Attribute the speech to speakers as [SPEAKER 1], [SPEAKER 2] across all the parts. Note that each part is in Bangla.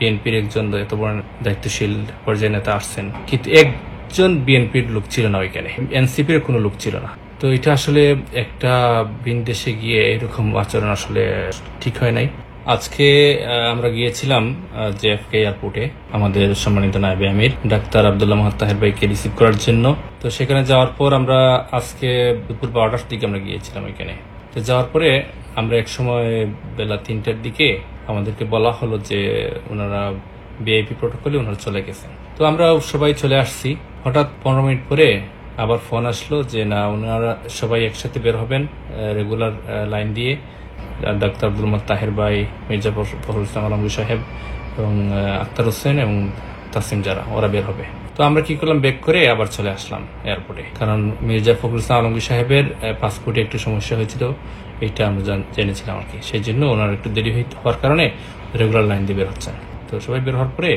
[SPEAKER 1] বিএনপির একজন এত বড় দায়িত্বশীল পর্যায়ে নেতা আসছেন, কিন্তু একজন বিএনপির লোক ছিল না ওইখানে, এনসিপির কোনো লোক ছিল না। তো এটা আসলে একটা ভিন দেশে গিয়ে এরকম আচরণ আসলে ঠিক হয় নাই। আজকে আমরা গিয়েছিলাম জেএফকে এয়ারপোর্টে আমাদের সম্মানিত নায়েবে আমির ডাক্তার আব্দুল্লাহ মোহাম্মদ তাহের ভাইকে রিসিভ করার জন্য। তো সেখানে যাওয়ার পর আমরা আজকে দুপুর 12টার দিকে আমরা গিয়েছিলাম এখানে। তো যাওয়ার পরে আমরা এক সময় বেলা 3টার দিকে আমাদেরকে বলা হলো যে ওনারা ভিআইপি প্রটোকলে ওনারা চলে গেছেন। তো আমরা সবাই চলে আসছি। হঠাৎ 15 মিনিট পরে আবার ফোন আসলো যে না, ওনারা সবাই একসাথে বের হবেন রেগুলার লাইন দিয়ে, ডাক্তার আব্দুল মোহাম্মদ তাহের ভাই, মির্জা ফখরুল ইসলাম আলমগীর সাহেব এবং আক্তার হোসেন এবং তাসিম জারা, ওরা বের হবে। তো আমরা কি করলাম, ব্যাক করে আবার চলে আসলাম এয়ারপোর্টে, কারণ মির্জা ফখরুল ইসলাম আলমগীর সাহেবের পাসপোর্টে একটু সমস্যা হয়েছিল, এটা আমরা জেনেছিলাম আর কি। সেই জন্য ওনার একটু দেরি হওয়ার কারণে রেগুলার লাইন দিয়ে বের হচ্ছেন। তো সবাই বের হওয়ার পরে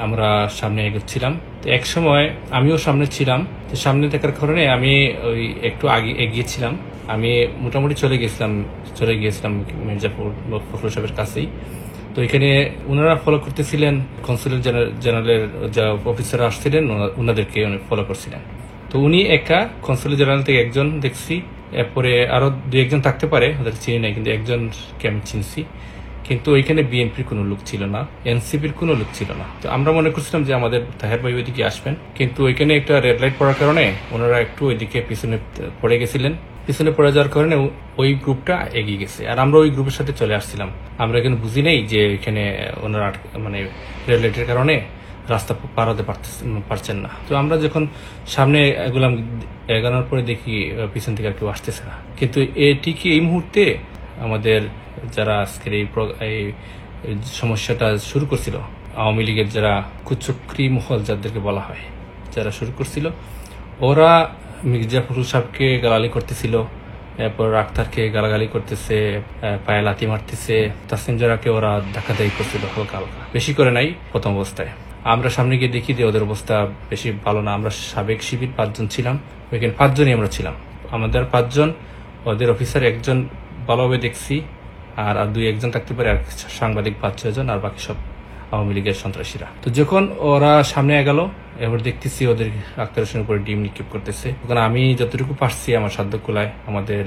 [SPEAKER 1] আমরা সামনে এগোচ্ছিলাম। তো এক সময় আমিও সামনে ছিলাম। তো সামনে থাকার কারণে আমি ওই একটু আগে এগিয়েছিলাম। আমি মোটামুটি চলে গিয়েছিলাম মির্জা ফখরুল সাহেবের কাছেই। তো এখানে ওনারা ফলো করতেছিলেন, কনসুলেট জেনারেলের যা অফিসাররা আসছিলেন ওনাদেরকে ফলো করছিলেন। তো উনি একা, কনসুলেট জেনারেল থেকে একজন দেখছি, এরপরে আরো 2-1জন থাকতে পারে, ওদের চিনি নাই, কিন্তু একজনকে আমি চিনছি। কিন্তু ওইখানে বিএনপির কোনো লোক ছিল না, এনসিপির কোনো লোক ছিল না। তো আমরা মনে করছিলাম যে আমাদের তাহের ভাই ওইদিকে আসবেন, কিন্তু ওইখানে একটা রেড লাইট পড়ার কারণে ওনারা একটু ওইদিকে পিছনে পড়ে গেছিলেন। পিছনে পড়ে যাওয়ার কারণে ওই গ্রুপটা এগিয়ে গেছে, আর আমরা ওই গ্রুপের সাথে চলে আসছিলাম। আমরা এখানে বুঝি নেই যে এখানে ওনারা মানে রেড লাইটের কারণে রাস্তা পার হতে পারছেন না। তো আমরা যখন সামনে এগোনোর পরে দেখি পিছন থেকে আর কেউ আসতেছে না। কিন্তু এটি এই মুহূর্তে আমাদের যারা আজকের এই সমস্যাটা শুরু করছিল, আওয়ামী লীগের যারা কুচক্রী মহল যাদেরকে বলা হয়, যারা শুরু করছিল, ওরা মির্জা ফখরুল সাহেবকে গালাগালি করতেছিল, এরপর আক্তারকে গালাগালি করতেছে, পায়ে লাথি মারতেছে, তাসিম জারাকে ওরা ধাক্কাধাক্কি করছিল হালকা হালকা, বেশি করে নাই প্রথম অবস্থায়। আমরা সামনে গিয়ে দেখি যে ওদের অবস্থা বেশি ভালো না। আমরা সাবেক শিবির 5 জন ছিলাম, ওইখানে 5 জনই আমরা ছিলাম। আমাদের 5 জন, ওদের অফিসার 1জন ভালোভাবে দেখছি, আর 2-1জন থাকতে পারে, আর সাংবাদিক 5-6 জন, আর বাকি সব আওয়ামী লীগের সন্ত্রাসীরা। তো যখন ওরা সামনে গেল, এবার দেখতেছি ওদের আক্তার হোসেনের উপরে ডিম নিক্ষেপ করতেছে। তখন আমি যতটুকু পারছি আমার সাধ্য কুলায়, আমাদের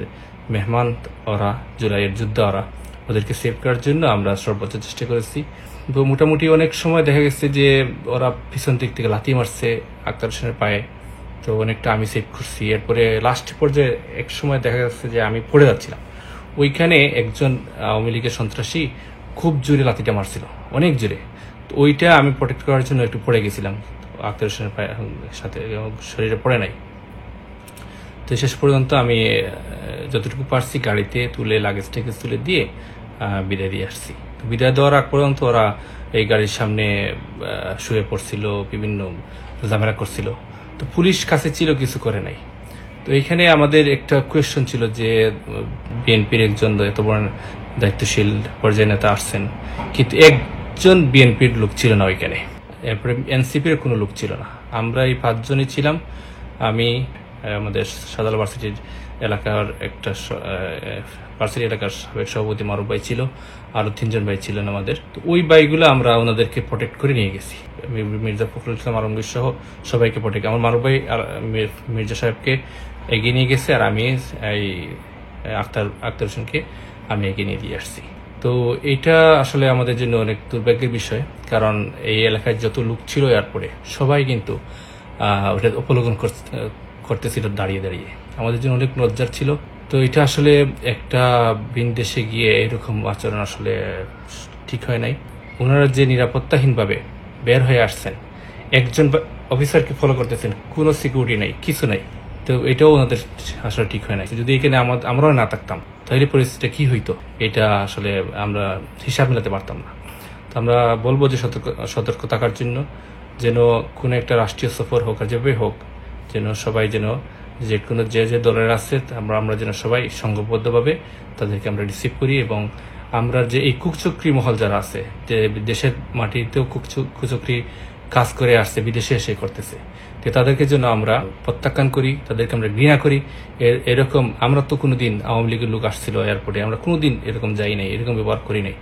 [SPEAKER 1] মেহমান ওরা, জুলাইয়ের যুদ্ধ ওরা, ওদেরকে সেভ করার জন্য আমরা সর্বোচ্চ চেষ্টা করেছি। তো মোটামুটি অনেক সময় দেখা গেছে যে ওরা পিছন দিক থেকে লাথি মারছে আক্তার হোসেনের পায়ে, তো অনেকটা আমি সেভ করছি। এরপরে লাস্ট পর্যায়ে এক সময় দেখা যাচ্ছে যে আমি পড়ে যাচ্ছিলাম, ওইখানে একজন আওয়ামী লীগের সন্ত্রাসী খুব জোরে লাথিটা মারছিল, অনেক জোরে। তো ওইটা আমি প্রোটেক্ট করার জন্য একটু পড়ে গেছিলাম, আক্তার হোসেনের সাথে শরীরে পড়ে নাই। তো শেষ পর্যন্ত আমি যতটুকু পারছি গাড়িতে তুলে, লাগেজ টেগেজ তুলে দিয়ে বিদায় দিয়ে আসছি। তো বিদায় দেওয়ার আগ পর্যন্ত ওরা এই গাড়ির সামনে শুয়ে পড়ছিল, বিভিন্ন ঝামেলা করছিল। তো পুলিশ কাছে ছিল, কিছু করে নাই। তো এখানে আমাদের একটা কোয়েশ্চন ছিল যে বিএনপির একজন এত বড় দায়িত্বশীল পর্যায়ে নেতা আসছেন, কিন্তু একজন বিএনপির লোক ছিল না ওইখানে, এরপরে এনসিপির কোনো লোক ছিল না। আমরা এই 5 জনই ছিলাম। আমি, আমাদের সাদাল ভার্সিটির এলাকার একটা ভার্সিটি এলাকার সাবেক সভাপতি মারুফ ভাই ছিল, আরো 3 জন ভাই ছিলেন আমাদের। তো ওই ভাইগুলো আমরা ওনাদেরকে প্রোটেক্ট করে নিয়ে গেছি, মির্জা ফখরুল ইসলাম আলমগীর সহ সবাইকে প্রোটেক্ট। আমার মারুফ ভাই আর মির্জা সাহেবকে এগিয়ে নিয়ে গেছে, আর আমি এই আক্তার হোসেনকে আমি এগিয়ে নিয়ে দিয়ে আসছি। তো এটা আসলে আমাদের জন্য অনেক দুর্ভাগ্যের বিষয়, কারণ এই এলাকায় যত লোক ছিল এয়ারপোর্টে সবাই কিন্তু ওটা উপলক্ষণ করতেছিল দাঁড়িয়ে দাঁড়িয়ে, আমাদের জন্য অনেক লজ্জার ছিল। তো এটা আসলে একটা ভিন দেশে গিয়ে এরকম আচরণ আসলে ঠিক হয় নাই। ওনারা যে নিরাপত্তাহীনভাবে বের হয়ে আসছেন, একজন অফিসারকে ফলো করতেছেন, কোনো সিকিউরিটি নাই, কিছু নাই। তো এটাও ওনাদের আসলে ঠিক হয় নাই। যদি এখানে আমরাও না থাকতাম তাহলে পরিস্থিতিটা কি হইতো, এটা আসলে আমরা হিসাব মেলাতে পারতাম না। তো আমরা বলবো যে সতর্ক থাকার জন্য, যেন কোনো একটা রাষ্ট্রীয় সফর হোক আর যেভাবে হোক, যেন সবাই যেন যে কোনো যে দলের আছে আমরা যেন সবাই সংঘবদ্ধভাবে তাদেরকে আমরা রিসিভ করি, এবং আমরা যে এই কুচক্রী মহল যারা আছে, যে দেশের মাটিতেও কুচক্রী কাজ করে আসছে, বিদেশে এসে করতেছে, তো তাদেরকে জন্য আমরা প্রত্যাখ্যান করি, তাদেরকে আমরা ঘৃণা করি। এরকম আমরা তো কোনোদিন আওয়ামী লীগের লোক আসছিল এয়ারপোর্টে, আমরা কোনোদিন এরকম যাই নাই, এরকম ব্যবহার করি নাই।